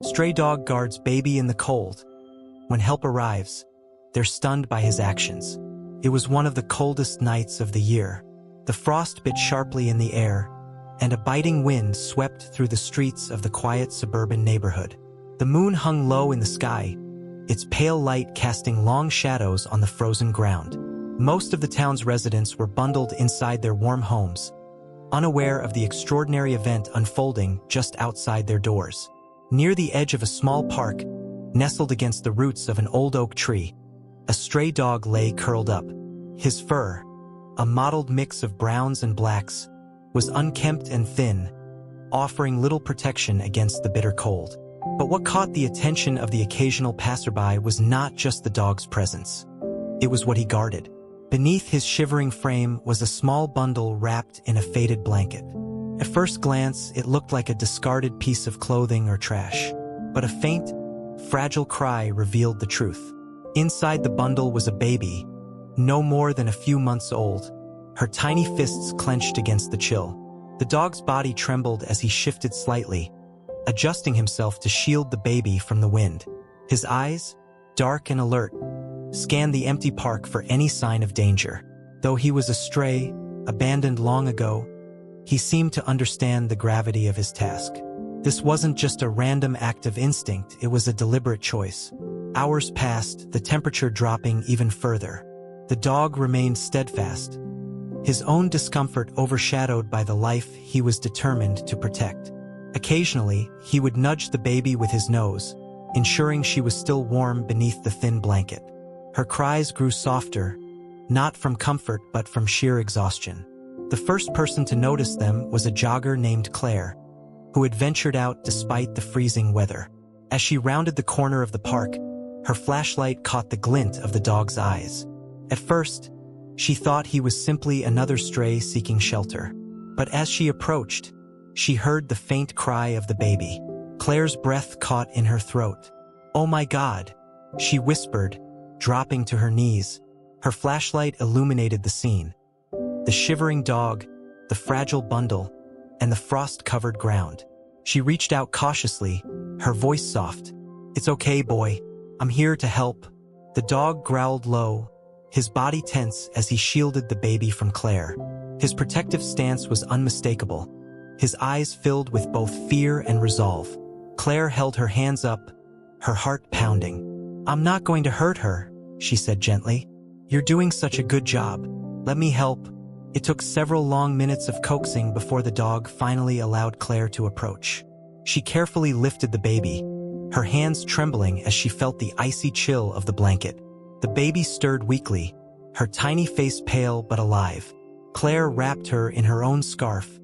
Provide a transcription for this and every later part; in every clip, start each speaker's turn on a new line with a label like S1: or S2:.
S1: Stray dog guards baby in the cold. When help arrives, they're stunned by his actions. It was one of the coldest nights of the year. The frost bit sharply in the air, and a biting wind swept through the streets of the quiet suburban neighborhood. The moon hung low in the sky, its pale light casting long shadows on the frozen ground. Most of the town's residents were bundled inside their warm homes, unaware of the extraordinary event unfolding just outside their doors. Near the edge of a small park, nestled against the roots of an old oak tree, a stray dog lay curled up. His fur, a mottled mix of browns and blacks, was unkempt and thin, offering little protection against the bitter cold. But what caught the attention of the occasional passerby was not just the dog's presence. It was what he guarded. Beneath his shivering frame was a small bundle wrapped in a faded blanket. At first glance, it looked like a discarded piece of clothing or trash. But a faint, fragile cry revealed the truth. Inside the bundle was a baby, no more than a few months old, her tiny fists clenched against the chill. The dog's body trembled as he shifted slightly, adjusting himself to shield the baby from the wind. His eyes, dark and alert, scanned the empty park for any sign of danger. Though he was a stray, abandoned long ago, he seemed to understand the gravity of his task. This wasn't just a random act of instinct, it was a deliberate choice. Hours passed, the temperature dropping even further. The dog remained steadfast, his own discomfort overshadowed by the life he was determined to protect. Occasionally, he would nudge the baby with his nose, ensuring she was still warm beneath the thin blanket. Her cries grew softer, not from comfort but from sheer exhaustion. The first person to notice them was a jogger named Claire, who had ventured out despite the freezing weather. As she rounded the corner of the park, her flashlight caught the glint of the dog's eyes. At first, she thought he was simply another stray seeking shelter. But as she approached, she heard the faint cry of the baby. Claire's breath caught in her throat. "Oh my God," she whispered, dropping to her knees. Her flashlight illuminated the scene. The shivering dog, the fragile bundle, and the frost-covered ground. She reached out cautiously, her voice soft. "It's okay, boy. I'm here to help." The dog growled low, his body tense as he shielded the baby from Claire. His protective stance was unmistakable, his eyes filled with both fear and resolve. Claire held her hands up, her heart pounding. "I'm not going to hurt her," she said gently. "You're doing such a good job. Let me help." It took several long minutes of coaxing before the dog finally allowed Claire to approach. She carefully lifted the baby, her hands trembling as she felt the icy chill of the blanket. The baby stirred weakly, her tiny face pale but alive. Claire wrapped her in her own scarf,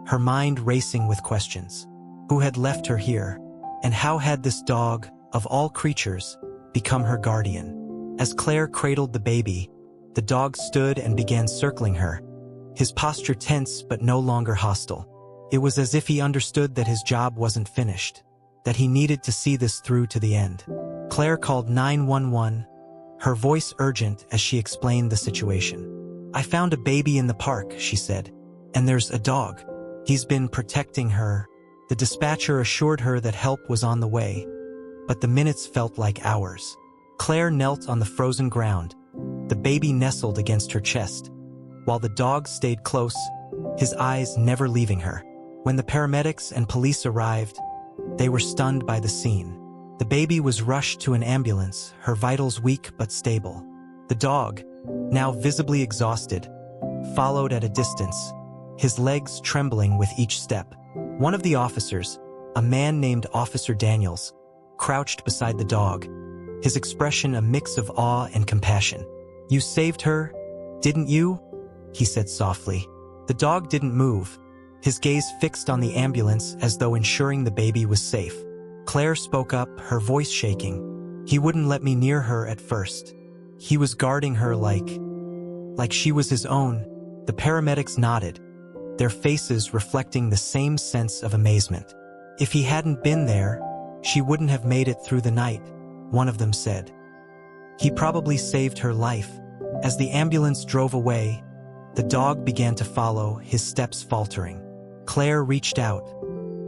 S1: her mind racing with questions. Who had left her here? And how had this dog, of all creatures, become her guardian? As Claire cradled the baby, the dog stood and began circling her, his posture tense but no longer hostile. It was as if he understood that his job wasn't finished, that he needed to see this through to the end. Claire called 911, her voice urgent as she explained the situation. "I found a baby in the park," she said, "and there's a dog. He's been protecting her." The dispatcher assured her that help was on the way, but the minutes felt like hours. Claire knelt on the frozen ground, the baby nestled against her chest, while the dog stayed close, his eyes never leaving her. When the paramedics and police arrived, they were stunned by the scene. The baby was rushed to an ambulance, her vitals weak but stable. The dog, now visibly exhausted, followed at a distance, his legs trembling with each step. One of the officers, a man named Officer Daniels, crouched beside the dog, his expression a mix of awe and compassion. "You saved her, didn't you?" he said softly. The dog didn't move, his gaze fixed on the ambulance as though ensuring the baby was safe. Claire spoke up, her voice shaking. "He wouldn't let me near her at first. He was guarding her like she was his own." The paramedics nodded, their faces reflecting the same sense of amazement. "If he hadn't been there, she wouldn't have made it through the night," one of them said. "He probably saved her life." As the ambulance drove away, the dog began to follow, his steps faltering. Claire reached out,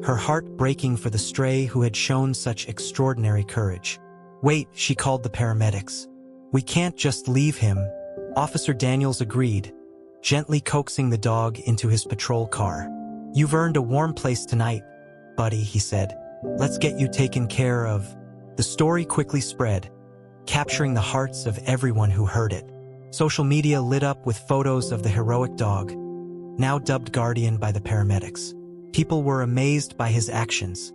S1: her heart breaking for the stray who had shown such extraordinary courage. "Wait," she called the paramedics. "We can't just leave him." Officer Daniels agreed, gently coaxing the dog into his patrol car. "You've earned a warm place tonight, buddy," he said. "Let's get you taken care of." The story quickly spread, capturing the hearts of everyone who heard it. Social media lit up with photos of the heroic dog, now dubbed Guardian by the paramedics. People were amazed by his actions,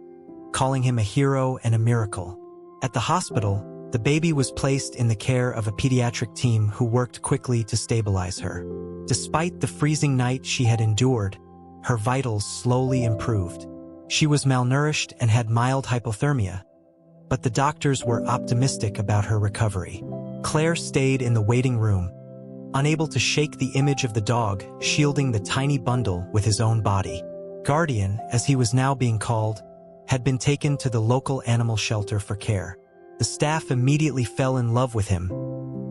S1: calling him a hero and a miracle. At the hospital, the baby was placed in the care of a pediatric team who worked quickly to stabilize her. Despite the freezing night she had endured, her vitals slowly improved. She was malnourished and had mild hypothermia, but the doctors were optimistic about her recovery. Claire stayed in the waiting room, unable to shake the image of the dog shielding the tiny bundle with his own body. Guardian, as he was now being called, had been taken to the local animal shelter for care. The staff immediately fell in love with him,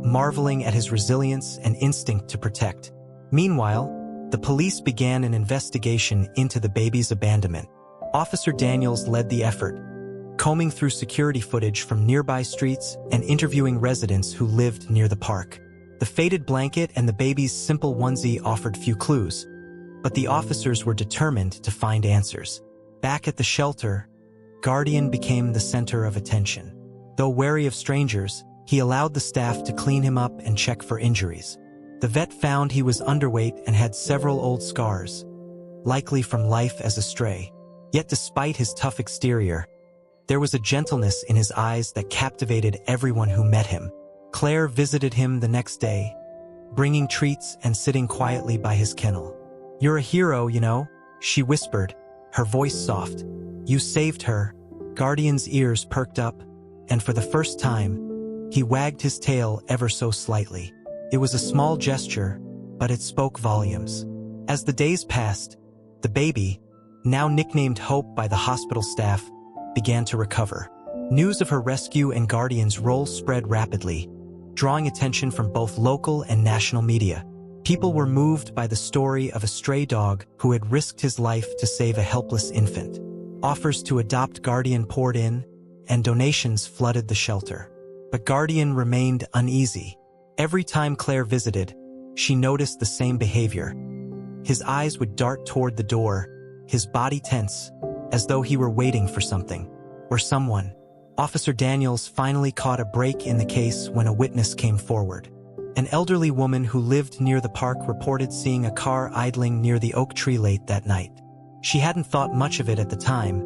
S1: marveling at his resilience and instinct to protect. Meanwhile, the police began an investigation into the baby's abandonment. Officer Daniels led the effort, combing through security footage from nearby streets and interviewing residents who lived near the park. The faded blanket and the baby's simple onesie offered few clues, but the officers were determined to find answers. Back at the shelter, Guardian became the center of attention. Though wary of strangers, he allowed the staff to clean him up and check for injuries. The vet found he was underweight and had several old scars, likely from life as a stray. Yet despite his tough exterior, there was a gentleness in his eyes that captivated everyone who met him. Claire visited him the next day, bringing treats and sitting quietly by his kennel. "You're a hero, you know," she whispered, her voice soft. "You saved her." Guardian's ears perked up, and for the first time, he wagged his tail ever so slightly. It was a small gesture, but it spoke volumes. As the days passed, the baby, now nicknamed Hope by the hospital staff, began to recover. News of her rescue and Guardian's role spread rapidly, drawing attention from both local and national media. People were moved by the story of a stray dog who had risked his life to save a helpless infant. Offers to adopt Guardian poured in, and donations flooded the shelter. But Guardian remained uneasy. Every time Claire visited, she noticed the same behavior. His eyes would dart toward the door, his body tense, as though he were waiting for something, or someone. Officer Daniels finally caught a break in the case when a witness came forward. An elderly woman who lived near the park reported seeing a car idling near the oak tree late that night. She hadn't thought much of it at the time,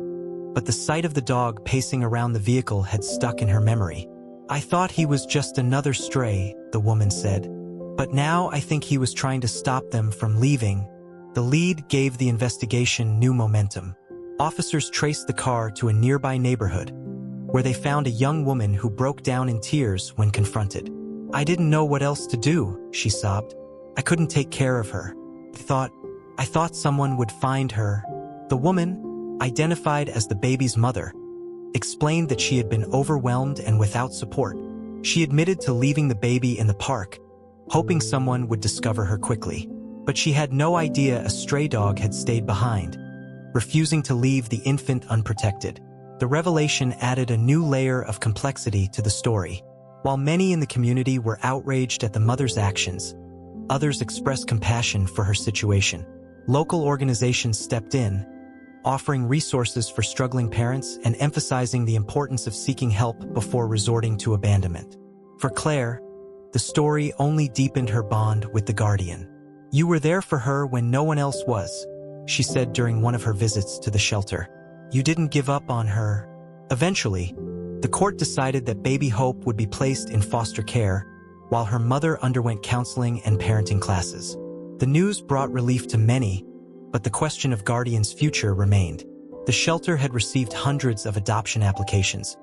S1: but the sight of the dog pacing around the vehicle had stuck in her memory. "I thought he was just another stray," the woman said. "But now I think he was trying to stop them from leaving." The lead gave the investigation new momentum. Officers traced the car to a nearby neighborhood, where they found a young woman who broke down in tears when confronted. "I didn't know what else to do," she sobbed. "I couldn't take care of her. I thought someone would find her." The woman, identified as the baby's mother, explained that she had been overwhelmed and without support. She admitted to leaving the baby in the park, hoping someone would discover her quickly. But she had no idea a stray dog had stayed behind, refusing to leave the infant unprotected. The revelation added a new layer of complexity to the story. While many in the community were outraged at the mother's actions, others expressed compassion for her situation. Local organizations stepped in, offering resources for struggling parents and emphasizing the importance of seeking help before resorting to abandonment. For Claire, the story only deepened her bond with the Guardian. "You were there for her when no one else was," she said during one of her visits to the shelter. "You didn't give up on her." Eventually, the court decided that baby Hope would be placed in foster care, while her mother underwent counseling and parenting classes. The news brought relief to many, but the question of Guardian's future remained. The shelter had received hundreds of adoption applications,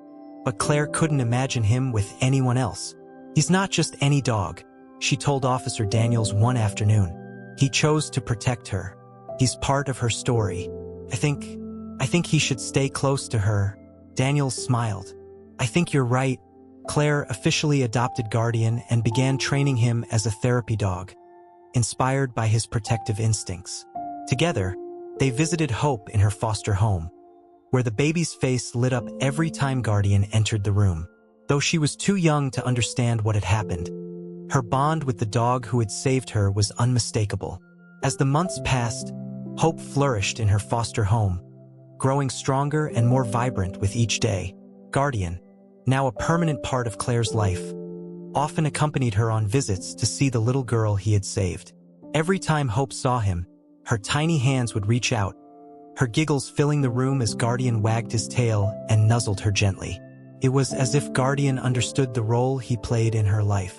S1: but Claire couldn't imagine him with anyone else. "He's not just any dog," she told Officer Daniels one afternoon. "He chose to protect her. He's part of her story. I think he should stay close to her." Daniels smiled. "I think you're right." Claire officially adopted Guardian and began training him as a therapy dog, inspired by his protective instincts. Together, They visited Hope in her foster home, where the baby's face lit up every time Guardian entered the room. Though she was too young to understand what had happened, her bond with the dog who had saved her was unmistakable. As the months passed, Hope flourished in her foster home, growing stronger and more vibrant with each day. Guardian, now a permanent part of Claire's life, often accompanied her on visits to see the little girl he had saved. Every time Hope saw him, her tiny hands would reach out, her giggles filling the room as Guardian wagged his tail and nuzzled her gently. It was as if Guardian understood the role he played in her life.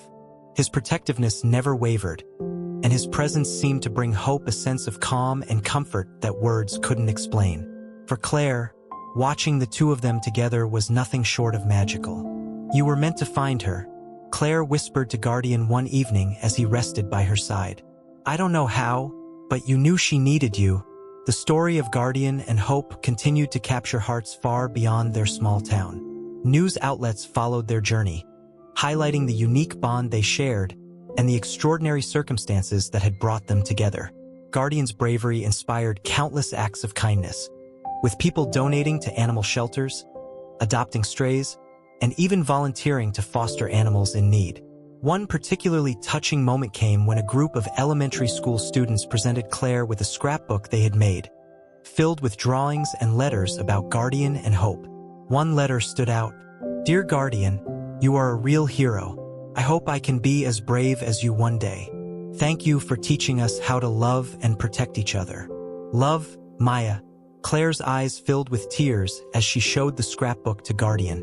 S1: His protectiveness never wavered, and his presence seemed to bring Hope a sense of calm and comfort that words couldn't explain. For Claire, watching the two of them together was nothing short of magical. "You were meant to find her," Claire whispered to Guardian one evening as he rested by her side. "I don't know how, but you knew she needed you." The story of Guardian and Hope continued to capture hearts far beyond their small town. News outlets followed their journey, highlighting the unique bond they shared and the extraordinary circumstances that had brought them together. Guardian's bravery inspired countless acts of kindness, with people donating to animal shelters, adopting strays, and even volunteering to foster animals in need. One particularly touching moment came when a group of elementary school students presented Claire with a scrapbook they had made, filled with drawings and letters about Guardian and Hope. One letter stood out. "Dear Guardian, you are a real hero. I hope I can be as brave as you one day. Thank you for teaching us how to love and protect each other. Love, Maya." Claire's eyes filled with tears as she showed the scrapbook to Guardian,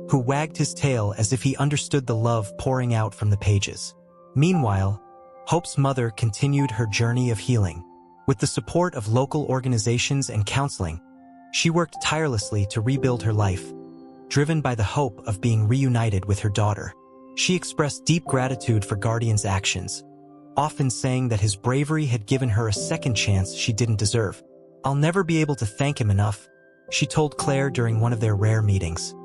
S1: who wagged his tail as if he understood the love pouring out from the pages. Meanwhile, Hope's mother continued her journey of healing. With the support of local organizations and counseling, she worked tirelessly to rebuild her life, driven by the hope of being reunited with her daughter. She expressed deep gratitude for Guardian's actions, often saying that his bravery had given her a second chance she didn't deserve. "I'll never be able to thank him enough," she told Claire during one of their rare meetings.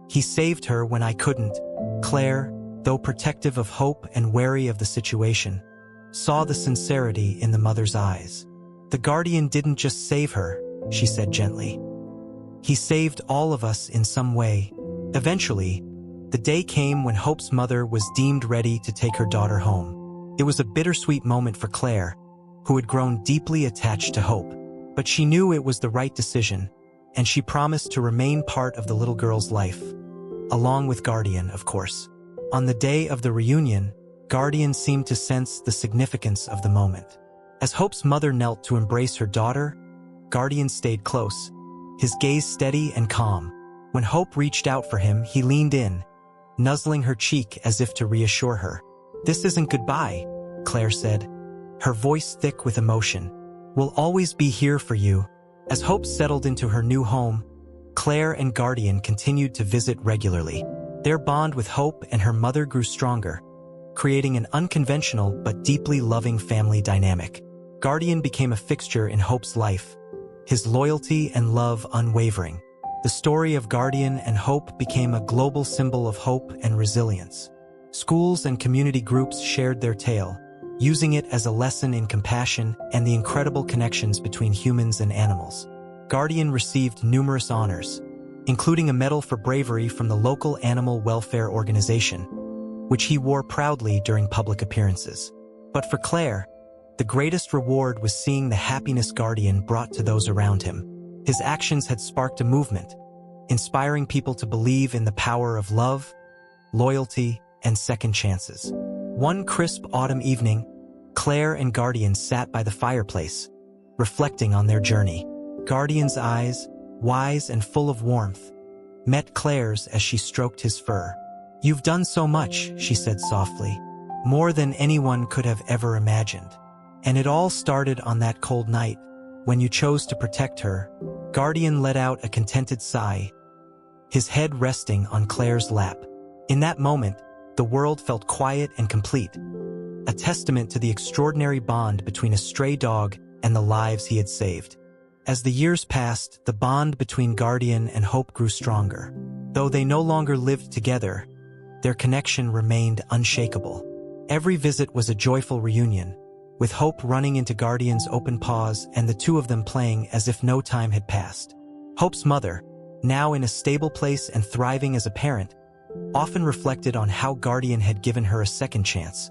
S1: "He saved her when I couldn't." Claire, though protective of Hope and wary of the situation, saw the sincerity in the mother's eyes. "The Guardian didn't just save her," she said gently. "He saved all of us in some way." Eventually, the day came when Hope's mother was deemed ready to take her daughter home. It was a bittersweet moment for Claire, who had grown deeply attached to Hope. But she knew it was the right decision, and she promised to remain part of the little girl's life, along with Guardian, of course. On the day of the reunion, Guardian seemed to sense the significance of the moment. As Hope's mother knelt to embrace her daughter, Guardian stayed close, his gaze steady and calm. When Hope reached out for him, he leaned in, nuzzling her cheek as if to reassure her. "This isn't goodbye," Claire said, her voice thick with emotion. "We'll always be here for you." As Hope settled into her new home, Claire and Guardian continued to visit regularly. Their bond with Hope and her mother grew stronger, creating an unconventional but deeply loving family dynamic. Guardian became a fixture in Hope's life, his loyalty and love unwavering. The story of Guardian and Hope became a global symbol of hope and resilience. Schools and community groups shared their tale, using it as a lesson in compassion and the incredible connections between humans and animals. Guardian received numerous honors, including a medal for bravery from the local animal welfare organization, which he wore proudly during public appearances. But for Claire, the greatest reward was seeing the happiness Guardian brought to those around him. His actions had sparked a movement, inspiring people to believe in the power of love, loyalty, and second chances. One crisp autumn evening, Claire and Guardian sat by the fireplace, reflecting on their journey. Guardian's eyes, wise and full of warmth, met Claire's as she stroked his fur. "You've done so much," she said softly, "more than anyone could have ever imagined. And it all started on that cold night, when you chose to protect her." Guardian let out a contented sigh, his head resting on Claire's lap. In that moment, the world felt quiet and complete, a testament to the extraordinary bond between a stray dog and the lives he had saved. As the years passed, the bond between Guardian and Hope grew stronger. Though they no longer lived together, their connection remained unshakable. Every visit was a joyful reunion, with Hope running into Guardian's open paws and the two of them playing as if no time had passed. Hope's mother, now in a stable place and thriving as a parent, often reflected on how Guardian had given her a second chance.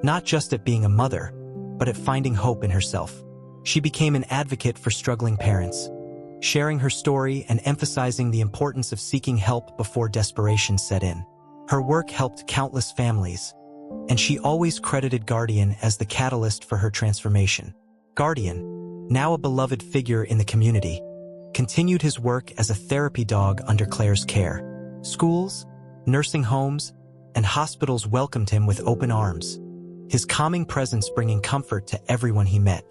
S1: Not just at being a mother, but at finding hope in herself. She became an advocate for struggling parents, sharing her story and emphasizing the importance of seeking help before desperation set in. Her work helped countless families, and she always credited Guardian as the catalyst for her transformation. Guardian, now a beloved figure in the community, continued his work as a therapy dog under Claire's care. Schools, nursing homes, and hospitals welcomed him with open arms, his calming presence bringing comfort to everyone he met.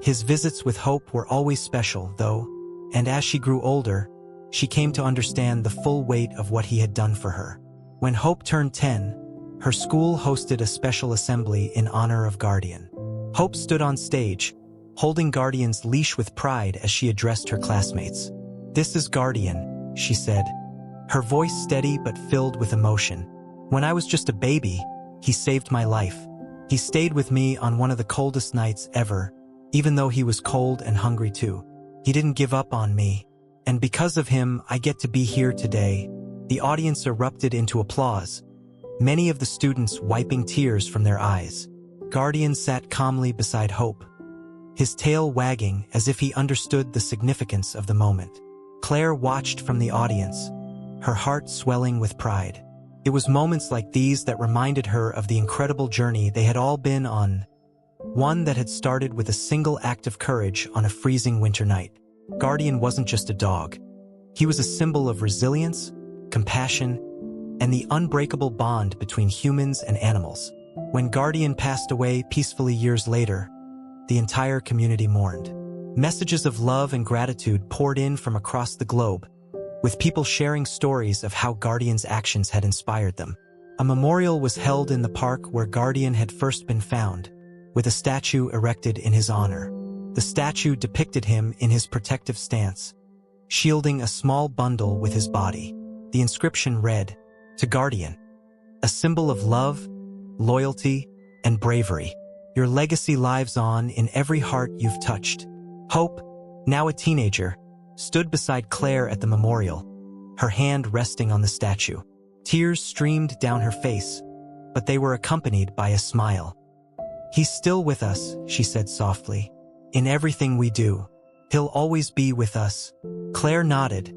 S1: His visits with Hope were always special, though, and as she grew older, she came to understand the full weight of what he had done for her. When Hope turned 10, her school hosted a special assembly in honor of Guardian. Hope stood on stage, holding Guardian's leash with pride as she addressed her classmates. "This is Guardian," she said, her voice steady but filled with emotion. "When I was just a baby, he saved my life. He stayed with me on one of the coldest nights ever, even though he was cold and hungry too. He didn't give up on me, and because of him, I get to be here today." The audience erupted into applause, many of the students wiping tears from their eyes. Guardian sat calmly beside Hope, his tail wagging as if he understood the significance of the moment. Claire watched from the audience, her heart swelling with pride. It was moments like these that reminded her of the incredible journey they had all been on, one that had started with a single act of courage on a freezing winter night. Guardian wasn't just a dog. He was a symbol of resilience, compassion, and the unbreakable bond between humans and animals. When Guardian passed away peacefully years later, the entire community mourned. Messages of love and gratitude poured in from across the globe, with people sharing stories of how Guardian's actions had inspired them. A memorial was held in the park where Guardian had first been found, with a statue erected in his honor. The statue depicted him in his protective stance, shielding a small bundle with his body. The inscription read, "To Guardian, a symbol of love, loyalty, and bravery. Your legacy lives on in every heart you've touched." Hope, now a teenager, stood beside Claire at the memorial, her hand resting on the statue. Tears streamed down her face, but they were accompanied by a smile. "He's still with us," she said softly. "In everything we do. He'll always be with us." Claire nodded,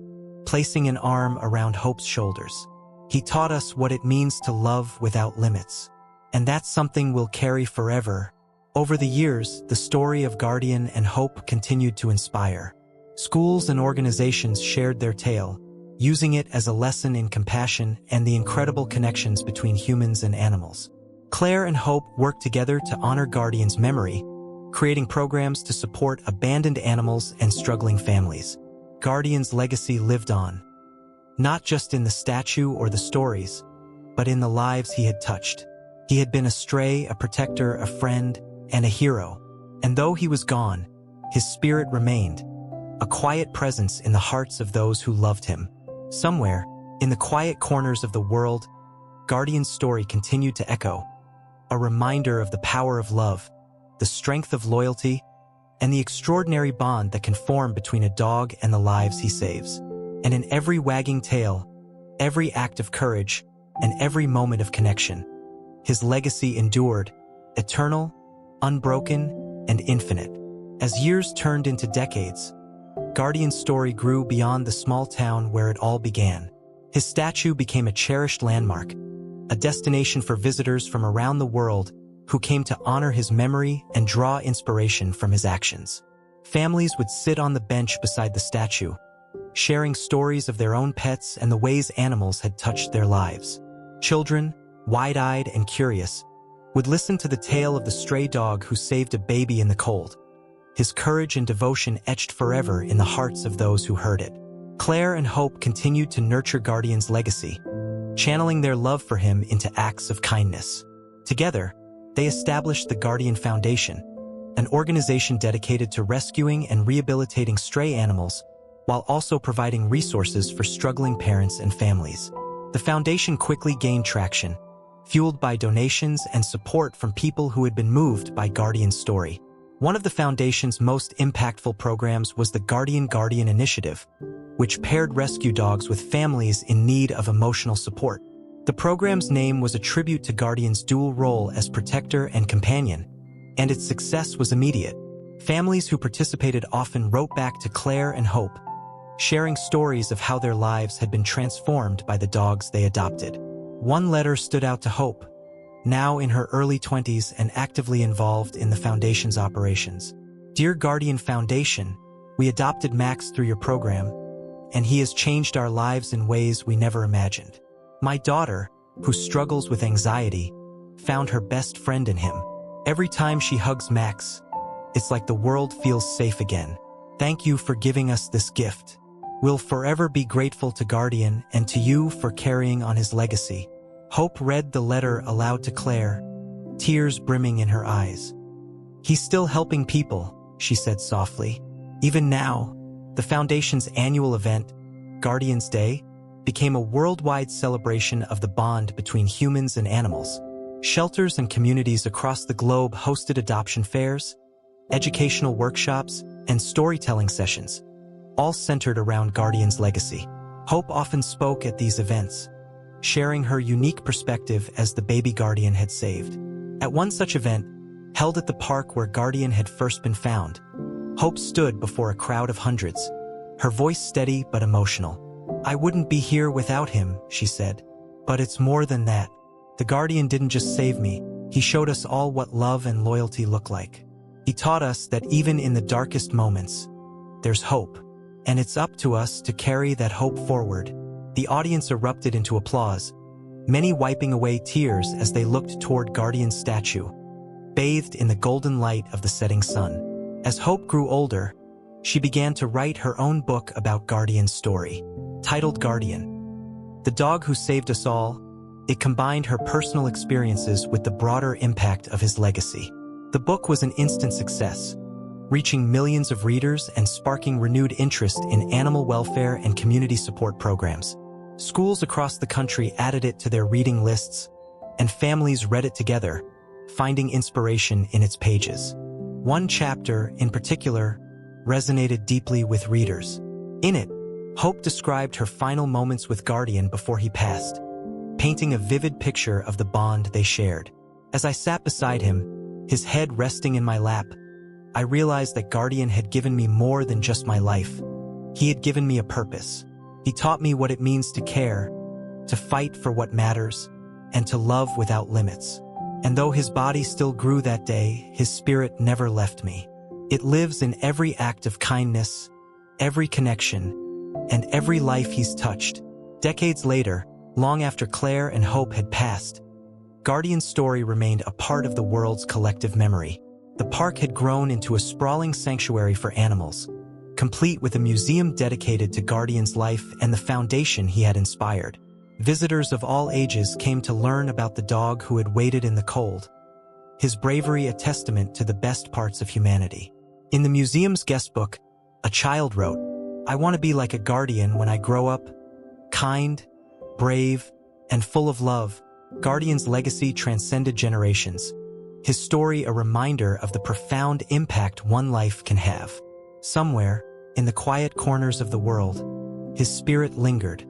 S1: placing an arm around Hope's shoulders. "He taught us what it means to love without limits. And that's something we'll carry forever." Over the years, the story of Guardian and Hope continued to inspire. Schools and organizations shared their tale, using it as a lesson in compassion and the incredible connections between humans and animals. Claire and Hope worked together to honor Guardian's memory, creating programs to support abandoned animals and struggling families. Guardian's legacy lived on, not just in the statue or the stories, but in the lives he had touched. He had been a stray, a protector, a friend, and a hero. And though he was gone, his spirit remained, a quiet presence in the hearts of those who loved him. Somewhere, in the quiet corners of the world, Guardian's story continued to echo, a reminder of the power of love, the strength of loyalty, and the extraordinary bond that can form between a dog and the lives he saves. And in every wagging tail, every act of courage, and every moment of connection, his legacy endured, eternal, unbroken, and infinite. As years turned into decades, Guardian's story grew beyond the small town where it all began. His statue became a cherished landmark, a destination for visitors from around the world who came to honor his memory and draw inspiration from his actions. Families would sit on the bench beside the statue, sharing stories of their own pets and the ways animals had touched their lives. Children, wide-eyed and curious, would listen to the tale of the stray dog who saved a baby in the cold, his courage and devotion etched forever in the hearts of those who heard it. Claire and Hope continued to nurture Guardian's legacy, channeling their love for him into acts of kindness. Together, they established the Guardian Foundation, an organization dedicated to rescuing and rehabilitating stray animals, while also providing resources for struggling parents and families. The foundation quickly gained traction, fueled by donations and support from people who had been moved by Guardian's story. One of the Foundation's most impactful programs was the Guardian Initiative, which paired rescue dogs with families in need of emotional support. The program's name was a tribute to Guardian's dual role as protector and companion, and its success was immediate. Families who participated often wrote back to Claire and Hope, sharing stories of how their lives had been transformed by the dogs they adopted. One letter stood out to Hope, now in her early 20s and actively involved in the Foundation's operations. "Dear Guardian Foundation, we adopted Max through your program, and he has changed our lives in ways we never imagined. My daughter, who struggles with anxiety, found her best friend in him. Every time she hugs Max, it's like the world feels safe again. Thank you for giving us this gift. We'll forever be grateful to Guardian and to you for carrying on his legacy." Hope read the letter aloud to Claire, tears brimming in her eyes. "He's still helping people," she said softly. Even now, the Foundation's annual event, Guardian's Day, became a worldwide celebration of the bond between humans and animals. Shelters and communities across the globe hosted adoption fairs, educational workshops, and storytelling sessions, all centered around Guardian's legacy. Hope often spoke at these events, sharing her unique perspective as the baby Guardian had saved. At one such event, held at the park where Guardian had first been found, Hope stood before a crowd of hundreds, her voice steady but emotional. "I wouldn't be here without him," she said. "But it's more than that. The Guardian didn't just save me, he showed us all what love and loyalty look like. He taught us that even in the darkest moments, there's hope, and it's up to us to carry that hope forward." The audience erupted into applause, many wiping away tears as they looked toward Guardian's statue, bathed in the golden light of the setting sun. As Hope grew older, she began to write her own book about Guardian's story, titled Guardian, the Dog Who Saved Us All. It combined her personal experiences with the broader impact of his legacy. The book was an instant success, reaching millions of readers and sparking renewed interest in animal welfare and community support programs. Schools across the country added it to their reading lists, and families read it together, finding inspiration in its pages. One chapter, in particular, resonated deeply with readers. In it, Hope described her final moments with Guardian before he passed, painting a vivid picture of the bond they shared. "As I sat beside him, his head resting in my lap, I realized that Guardian had given me more than just my life. He had given me a purpose. He taught me what it means to care, to fight for what matters, and to love without limits. And though his body still grew that day, his spirit never left me. It lives in every act of kindness, every connection, and every life he's touched." Decades later, long after Claire and Hope had passed, Guardian's story remained a part of the world's collective memory. The park had grown into a sprawling sanctuary for animals, complete with a museum dedicated to Guardian's life and the foundation he had inspired. Visitors of all ages came to learn about the dog who had waited in the cold, his bravery a testament to the best parts of humanity. In the museum's guestbook, a child wrote, "I want to be like a Guardian when I grow up, kind, brave, and full of love." Guardian's legacy transcended generations, his story a reminder of the profound impact one life can have. Somewhere, in the quiet corners of the world, his spirit lingered,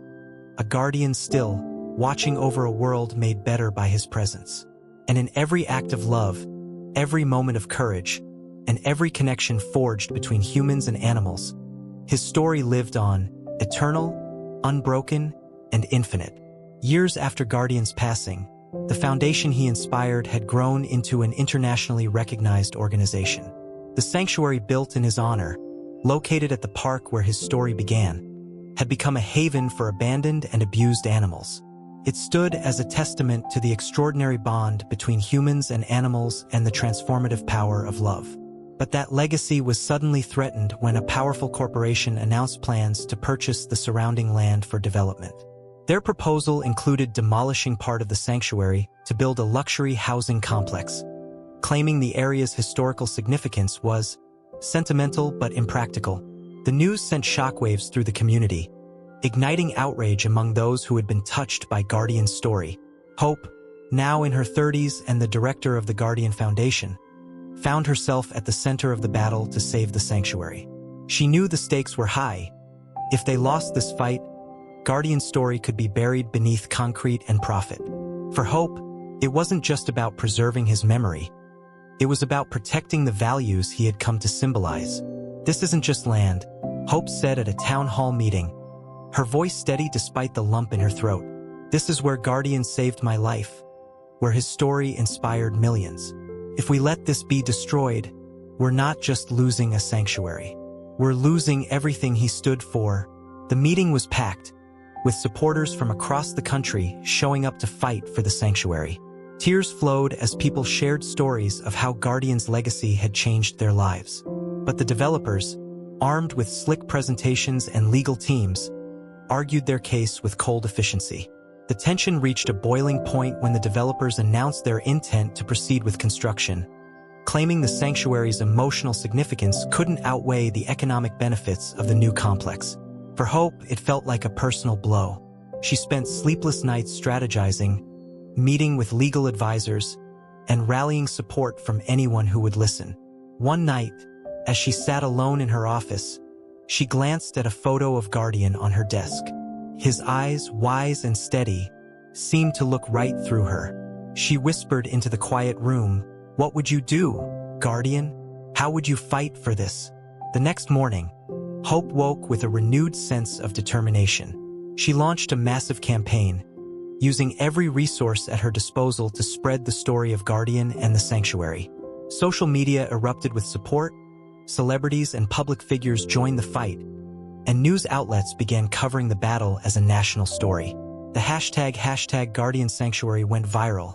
S1: a guardian still, watching over a world made better by his presence. And in every act of love, every moment of courage, and every connection forged between humans and animals, his story lived on, eternal, unbroken, and infinite. Years after Guardian's passing, the foundation he inspired had grown into an internationally recognized organization. The sanctuary built in his honor, located at the park where his story began, had become a haven for abandoned and abused animals. It stood as a testament to the extraordinary bond between humans and animals and the transformative power of love. But that legacy was suddenly threatened when a powerful corporation announced plans to purchase the surrounding land for development. Their proposal included demolishing part of the sanctuary to build a luxury housing complex, claiming the area's historical significance was sentimental but impractical. The news sent shockwaves through the community, igniting outrage among those who had been touched by Guardian's story. Hope, now in her 30s and the director of the Guardian Foundation, found herself at the center of the battle to save the sanctuary. She knew the stakes were high. If they lost this fight, Guardian's story could be buried beneath concrete and profit. For Hope, it wasn't just about preserving his memory. It was about protecting the values he had come to symbolize. "This isn't just land," Hope said at a town hall meeting, her voice steady despite the lump in her throat. "This is where Guardian saved my life, where his story inspired millions. If we let this be destroyed, we're not just losing a sanctuary. We're losing everything he stood for." The meeting was packed, with supporters from across the country showing up to fight for the sanctuary. Tears flowed as people shared stories of how Guardian's legacy had changed their lives. But the developers, armed with slick presentations and legal teams, argued their case with cold efficiency. The tension reached a boiling point when the developers announced their intent to proceed with construction, claiming the sanctuary's emotional significance couldn't outweigh the economic benefits of the new complex. For Hope, it felt like a personal blow. She spent sleepless nights strategizing, meeting with legal advisors, and rallying support from anyone who would listen. One night, as she sat alone in her office, she glanced at a photo of Guardian on her desk. His eyes, wise and steady, seemed to look right through her. She whispered into the quiet room, "What would you do, Guardian? How would you fight for this?" The next morning, Hope woke with a renewed sense of determination. She launched a massive campaign, using every resource at her disposal to spread the story of Guardian and the sanctuary. Social media erupted with support, celebrities and public figures joined the fight, and news outlets began covering the battle as a national story. The hashtag Guardian Sanctuary went viral,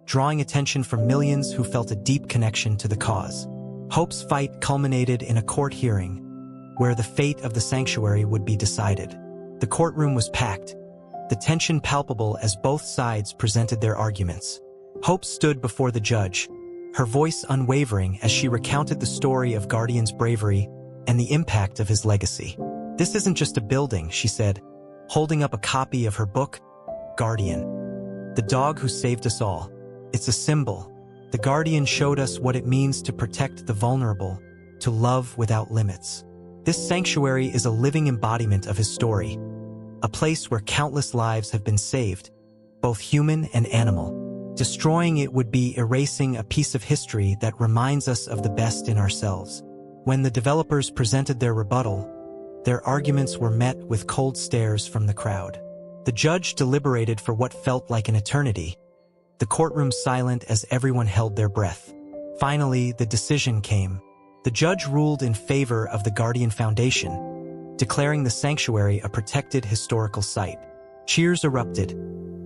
S1: drawing attention from millions who felt a deep connection to the cause. Hope's fight culminated in a court hearing, where the fate of the sanctuary would be decided. The courtroom was packed, the tension palpable as both sides presented their arguments. Hope stood before the judge, her voice unwavering as she recounted the story of Guardian's bravery and the impact of his legacy. "This isn't just a building," she said, holding up a copy of her book, Guardian, the dog who saved us all. "It's a symbol. The Guardian showed us what it means to protect the vulnerable, to love without limits. This sanctuary is a living embodiment of his story, a place where countless lives have been saved, both human and animal. Destroying it would be erasing a piece of history that reminds us of the best in ourselves." When the developers presented their rebuttal, their arguments were met with cold stares from the crowd. The judge deliberated for what felt like an eternity, the courtroom silent as everyone held their breath. Finally, the decision came. The judge ruled in favor of the Guardian Foundation, declaring the sanctuary a protected historical site. Cheers erupted,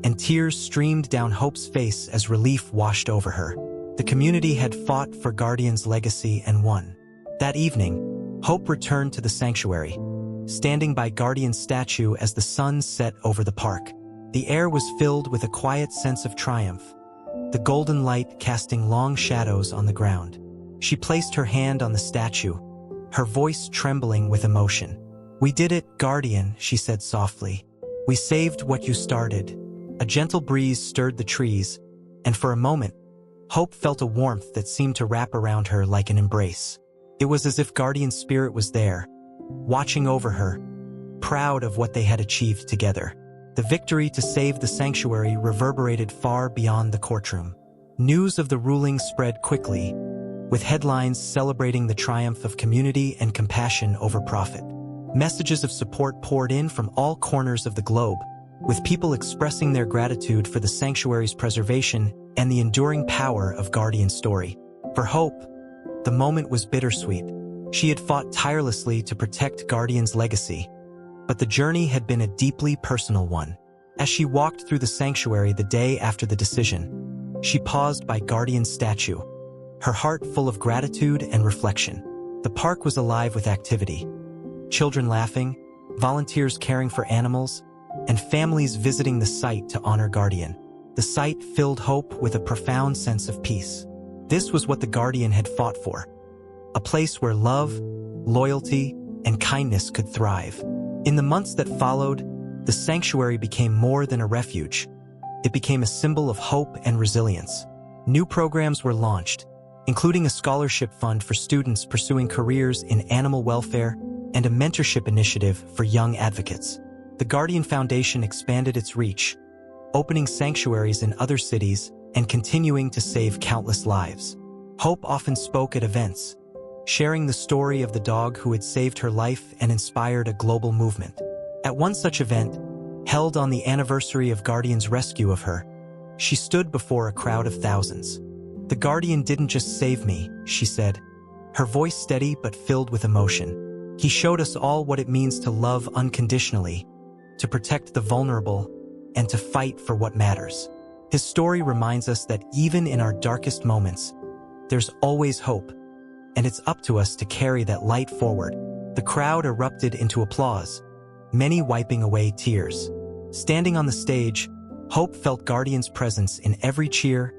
S1: and tears streamed down Hope's face as relief washed over her. The community had fought for Guardian's legacy and won. That evening, Hope returned to the sanctuary, standing by Guardian's statue as the sun set over the park. The air was filled with a quiet sense of triumph, the golden light casting long shadows on the ground. She placed her hand on the statue, her voice trembling with emotion. "We did it, Guardian," she said softly. "We saved what you started." A gentle breeze stirred the trees, and for a moment, Hope felt a warmth that seemed to wrap around her like an embrace. It was as if Guardian's spirit was there, watching over her, proud of what they had achieved together. The victory to save the sanctuary reverberated far beyond the courtroom. News of the ruling spread quickly, with headlines celebrating the triumph of community and compassion over profit. Messages of support poured in from all corners of the globe, with people expressing their gratitude for the sanctuary's preservation and the enduring power of Guardian's story. For Hope, the moment was bittersweet. She had fought tirelessly to protect Guardian's legacy, but the journey had been a deeply personal one. As she walked through the sanctuary the day after the decision, she paused by Guardian's statue, her heart full of gratitude and reflection. The park was alive with activity. Children laughing, volunteers caring for animals, and families visiting the site to honor Guardian. The site filled Hope with a profound sense of peace. This was what the Guardian had fought for, a place where love, loyalty, and kindness could thrive. In the months that followed, the sanctuary became more than a refuge. it became a symbol of hope and resilience. New programs were launched, including a scholarship fund for students pursuing careers in animal welfare and a mentorship initiative for young advocates. The Guardian Foundation expanded its reach, opening sanctuaries in other cities and continuing to save countless lives. Hope often spoke at events, sharing the story of the dog who had saved her life and inspired a global movement. At one such event, held on the anniversary of Guardian's rescue of her, she stood before a crowd of thousands. "The Guardian didn't just save me," she said, her voice steady but filled with emotion. "He showed us all what it means to love unconditionally, to protect the vulnerable, and to fight for what matters." His story reminds us that even in our darkest moments, there's always hope, and it's up to us to carry that light forward. The crowd erupted into applause, many wiping away tears. Standing on the stage, Hope felt Guardian's presence in every cheer,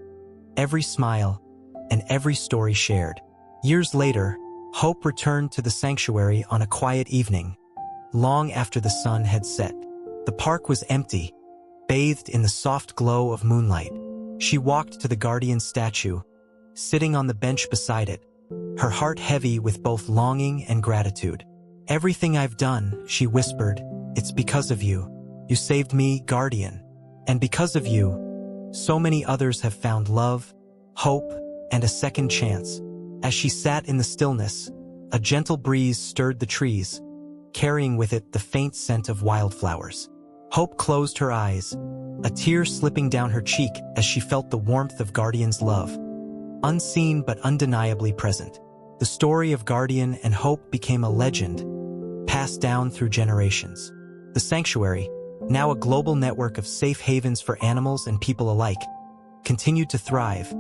S1: every smile, and every story shared. Years later, Hope returned to the sanctuary on a quiet evening, long after the sun had set. The park was empty, bathed in the soft glow of moonlight. She walked to the Guardian statue, sitting on the bench beside it, her heart heavy with both longing and gratitude. "Everything I've done," she whispered, "it's because of you. You saved me, Guardian. And because of you, so many others have found love, hope, and a second chance." As she sat in the stillness, a gentle breeze stirred the trees, carrying with it the faint scent of wildflowers. Hope closed her eyes, a tear slipping down her cheek as she felt the warmth of Guardian's love. Unseen but undeniably present, the story of Guardian and Hope became a legend, passed down through generations. The sanctuary, now a global network of safe havens for animals and people alike, continued to thrive,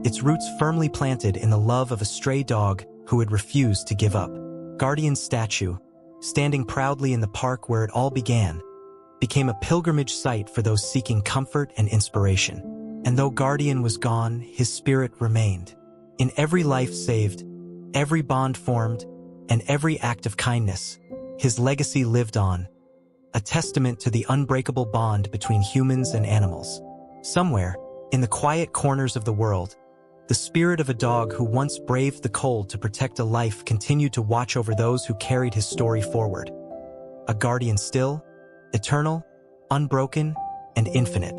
S1: its roots firmly planted in the love of a stray dog who had refused to give up. Guardian's statue, standing proudly in the park where it all began, became a pilgrimage site for those seeking comfort and inspiration. And though Guardian was gone, his spirit remained. In every life saved, every bond formed, and every act of kindness, his legacy lived on, a testament to the unbreakable bond between humans and animals. Somewhere, in the quiet corners of the world, the spirit of a dog who once braved the cold to protect a life continued to watch over those who carried his story forward. A guardian still, eternal, unbroken, and infinite.